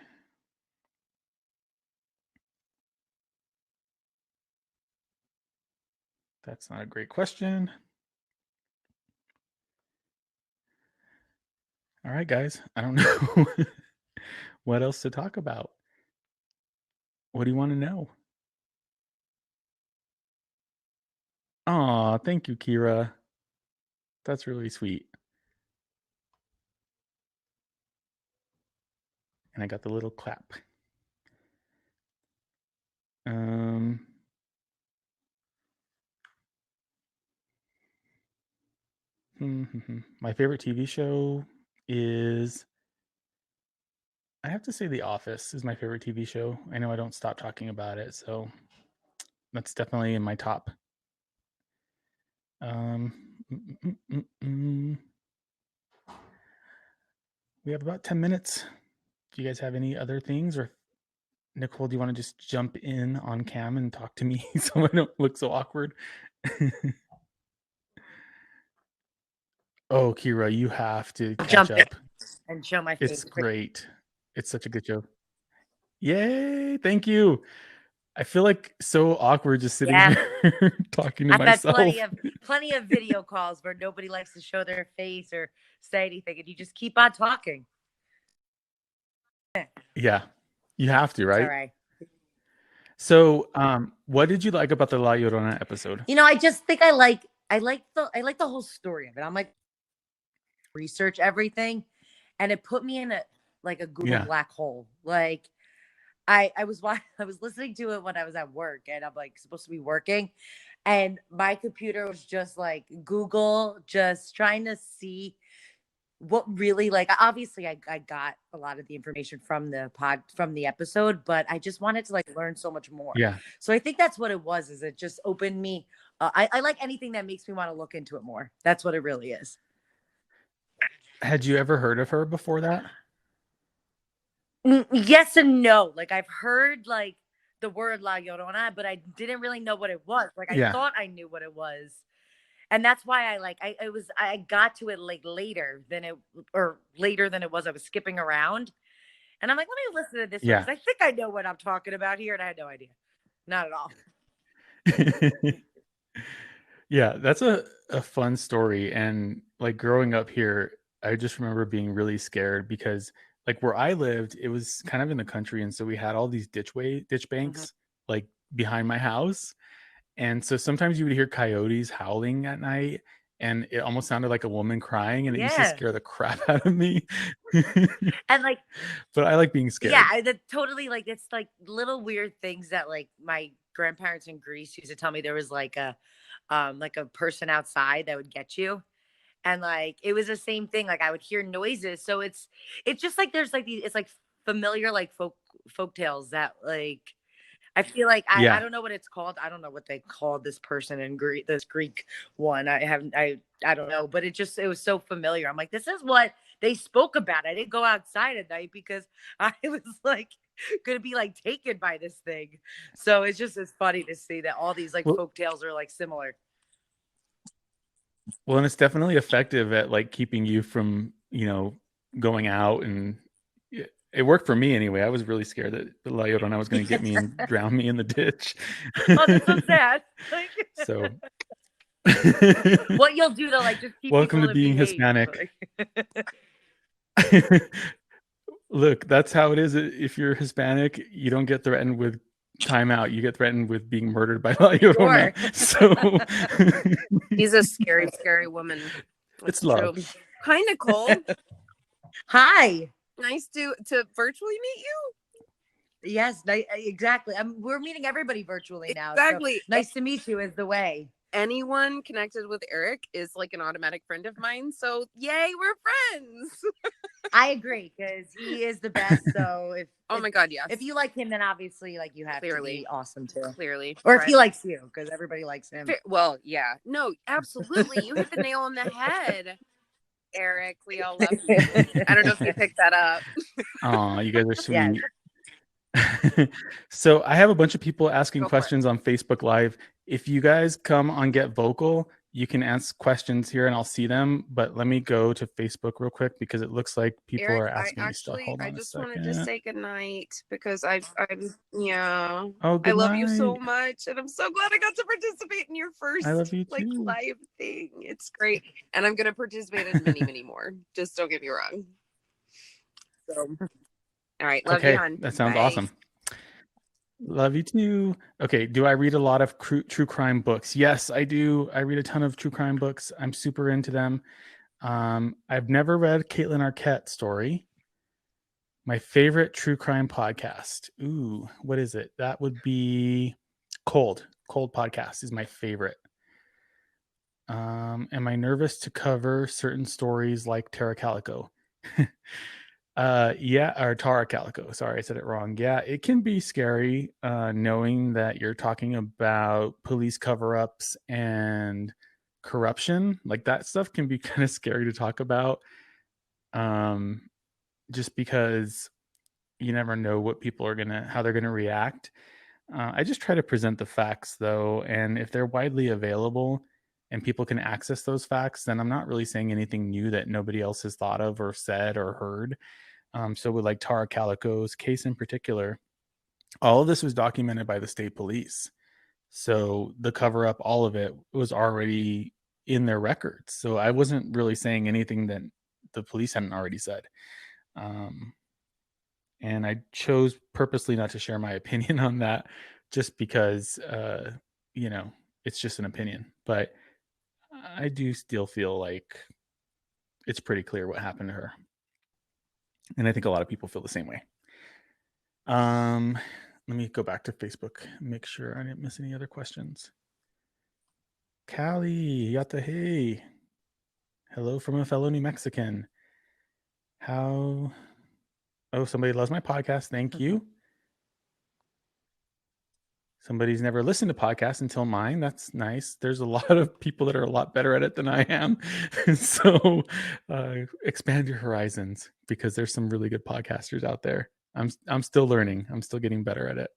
That's not a great question. All right, guys. I don't know what else to talk about. What do you want to know? Aw, thank you, Kira. That's really sweet. And I got the little clap. My favorite TV show is, I have to say The Office is my favorite TV show. I know I don't stop talking about it, so that's definitely in my top. We have about 10 minutes. Do you guys have any other things? Or Nicole, do you want to just jump in on cam and talk to me so I don't look so awkward? Oh, Kira, you have to catch up and show my face. It's great. It's such a good show. Yay! Thank you. I feel like so awkward just sitting here talking to myself. I've had plenty of video calls where nobody likes to show their face or say anything, and you just keep on talking. Yeah, you have to, right? All right. So, what did you like about the La Llorona episode? You know, I just think I like the whole story of it. I'm like research everything, and it put me in a Google black hole. Like I was listening to it when I was at work, and I'm like supposed to be working, and my computer was just like Google, just trying to see what really, like, obviously I got a lot of the information from the episode, but I just wanted to like learn so much more. Yeah. So I think that's what it was, is it just opened me. I like anything that makes me want to look into it more. That's what it really is. Had you ever heard of her before that? Yes and no. Like I've heard like the word La Llorona, but I didn't really know what it was. Like I thought I knew what it was. And that's why I got to it like later than it was. I was skipping around. And I'm like, let me listen to this one, because I think I know what I'm talking about here. And I had no idea. Not at all. Yeah, that's a fun story. And like growing up here, I just remember being really scared because like where I lived, it was kind of in the country. And so we had all these ditch banks like behind my house. And so sometimes you would hear coyotes howling at night, and it almost sounded like a woman crying, and it used to scare the crap out of me. And like, but I like being scared. Yeah, that totally, like, it's like little weird things that like my grandparents in Greece used to tell me. There was like a person outside that would get you. And like it was the same thing. Like I would hear noises. So it's just like there's like it's like familiar like folk tales that like I feel like I don't know what it's called. I don't know what they called this person in Greek, this Greek one. I don't know, but it was so familiar. I'm like, this is what they spoke about. I didn't go outside at night because I was like gonna be like taken by this thing. So it's funny to see that all these like folk tales are like similar. Well, and it's definitely effective at like keeping you from, going out, and it worked for me anyway. I was really scared that the La Llorona was going to get me and drown me in the ditch. Oh, that's so sad. So what you'll do to like just keep welcome people to being behave. Hispanic. Look, that's how it is. If you're Hispanic, you don't get threatened with timeout. You get threatened with being murdered by La Llorona. So he's a scary, scary woman. It's love. Hi, Nicole. Hi. Nice to virtually meet you. Yes, exactly. We're meeting everybody virtually now. Exactly. So nice to meet you is the way. Anyone connected with Eric is like an automatic friend of mine. So yay, we're friends. I agree, because he is the best. So my God, yes. If you like him, then obviously like you have to be awesome too. Clearly. Or if he likes you, because everybody likes him. Well, yeah. No, absolutely. You hit the nail on the head. Eric, we all love you. I don't know if you picked that up. Oh, you guys are sweet. So I have a bunch of people asking questions on Facebook Live. If you guys come on Get Vocal, you can ask questions here and I'll see them. But let me go to Facebook real quick because it looks like people Eric, are asking me stuff. Hold on I just wanted to say goodnight because I'm Oh, I love you so much, and I'm so glad I got to participate in your first I love you too. like live thing. It's great, and I'm gonna participate in many, many more. Just don't get me wrong. So, all right, love you, hon. That sounds awesome. Love you too. Okay, do I read a lot of true crime books? Yes, I do. I read a ton of true crime books. I'm super into them. I've never read Caitlin Arquette's story. My favorite true crime podcast. Ooh, what is it? That would be Cold. Cold podcast is my favorite. Am I nervous to cover certain stories like Tara Calico? Or Tara Calico. Sorry, I said it wrong. Yeah, it can be scary knowing that you're talking about police cover-ups and corruption. Like that stuff can be kind of scary to talk about. Just because you never know what people are how they're gonna react. I just try to present the facts though, and if they're widely available and people can access those facts, then I'm not really saying anything new that nobody else has thought of or said or heard. So with like Tara Calico's case in particular, all of this was documented by the state police. So the cover up, all of it was already in their records. So I wasn't really saying anything that the police hadn't already said. And I chose purposely not to share my opinion on that just because, it's just an opinion. But I do still feel like it's pretty clear what happened to her. And I think a lot of people feel the same way. Let me go back to Facebook, make sure I didn't miss any other questions. Callie, Yata, hey. Hello from a fellow New Mexican. How? Oh, somebody loves my podcast. Thank you. Somebody's never listened to podcasts until mine. That's nice. There's a lot of people that are a lot better at it than I am. So expand your horizons, because there's some really good podcasters out there. I'm still learning. I'm still getting better at it.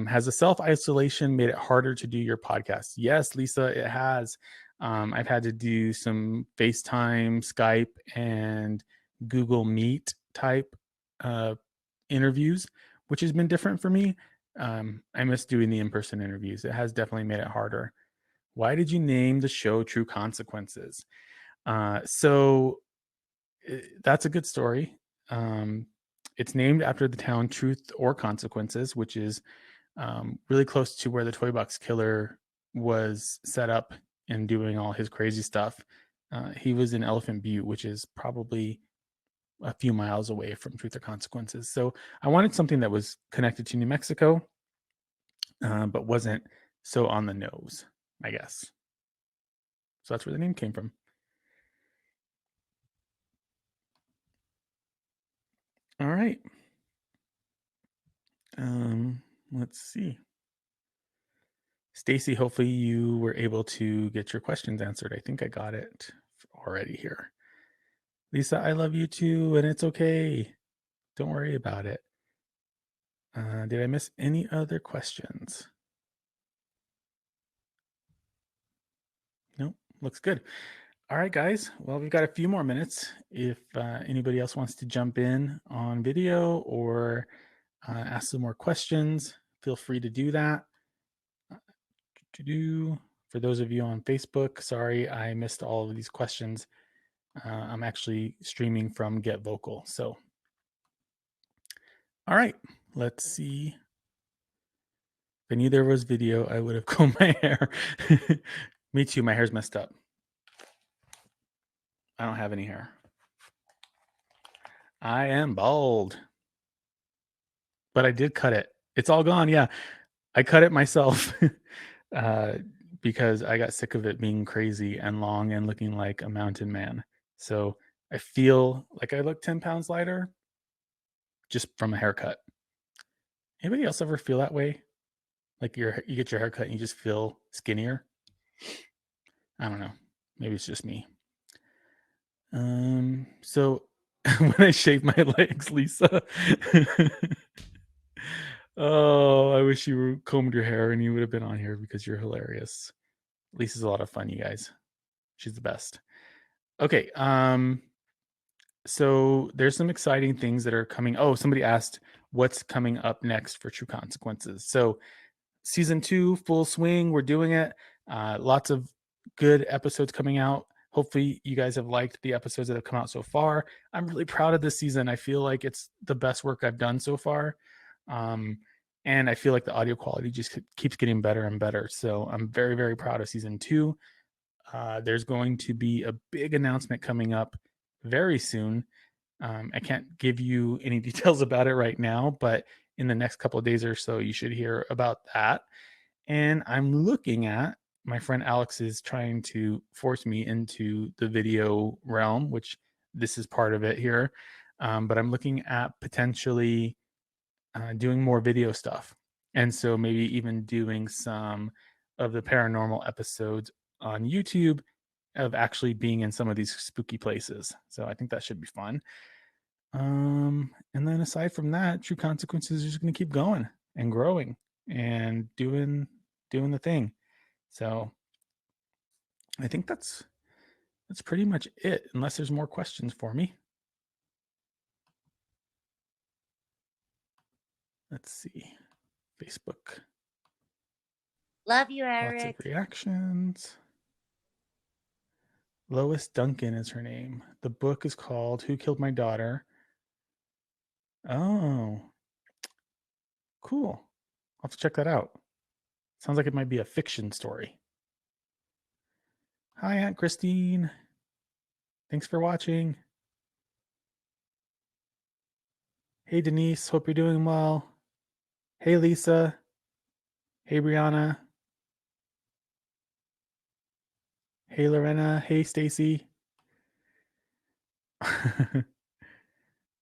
Has the self-isolation made it harder to do your podcast? Yes, Lisa, it has. I've had to do some FaceTime, Skype, and Google Meet type interviews, which has been different for me. I miss doing the in-person interviews. It has definitely made it harder. Why did you name the show True Consequences? So that's a good story. It's named after the town Truth or Consequences, which is really close to where the Toy Box Killer was set up and doing all his crazy stuff. He was in Elephant Butte, which is probably a few miles away from Truth or Consequences. So I wanted something that was connected to New Mexico, but wasn't so on the nose, I guess. So that's where the name came from. All right. Let's see. Stacy, hopefully you were able to get your questions answered. I think I got it already here. Lisa, I love you too, and it's okay. Don't worry about it. Did I miss any other questions? Nope, looks good. All right, guys. Well, we've got a few more minutes. If anybody else wants to jump in on video or ask some more questions, feel free to do that. For those of you on Facebook, sorry I missed all of these questions. I'm actually streaming from Get Vocal. So, all right, let's see. If I knew there was video, I would have combed my hair. Me too. My hair's messed up. I don't have any hair. I am bald. But I did cut it. It's all gone. Yeah. I cut it myself because I got sick of it being crazy and long and looking like a mountain man. So I feel like I look 10 pounds lighter just from a haircut. Anybody else ever feel that way? Like you get your haircut and you just feel skinnier? I don't know. Maybe it's just me. So when I shave my legs, Lisa. Oh, I wish you combed your hair and you would have been on here because you're hilarious. Lisa's a lot of fun, you guys. She's the best. Okay. So there's some exciting things that are coming. Oh, somebody asked what's coming up next for True Consequences. So season 2, full swing. We're doing it. Lots of good episodes coming out. Hopefully you guys have liked the episodes that have come out so far. I'm really proud of this season. I feel like it's the best work I've done so far. And I feel like the audio quality just keeps getting better and better. So I'm very, very proud of season 2. There's going to be a big announcement coming up very soon. I can't give you any details about it right now, but in the next couple of days or so, you should hear about that. And I'm looking at, my friend Alex is trying to force me into the video realm, which this is part of it here. But I'm looking at potentially doing more video stuff. And so maybe even doing some of the paranormal episodes on YouTube of actually being in some of these spooky places. So I think that should be fun. And then aside from that, True Consequences is just going to keep going and growing and doing the thing. So I think that's pretty much it, unless there's more questions for me. Let's see. Facebook. Love you, Lots Eric. of reactions. Lois Duncan is her name. The book is called Who Killed My Daughter? Oh, cool. I'll have to check that out. Sounds like it might be a fiction story. Hi, Aunt Christine. Thanks for watching. Hey, Denise. Hope you're doing well. Hey, Lisa. Hey, Brianna. Hey, Lorena. Hey, Stacy.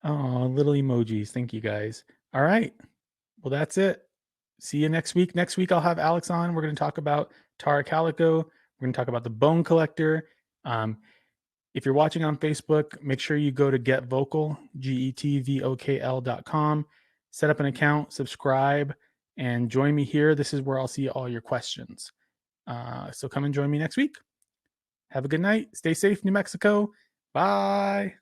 Oh, little emojis. Thank you, guys. All right. Well, that's it. See you next week. Next week, I'll have Alex on. We're going to talk about Tara Calico. We're going to talk about the Bone Collector. If you're watching on Facebook, make sure you go to Get Vocal, GETVOKL.com, set up an account, subscribe, and join me here. This is where I'll see all your questions. So come and join me next week. Have a good night. Stay safe, New Mexico. Bye.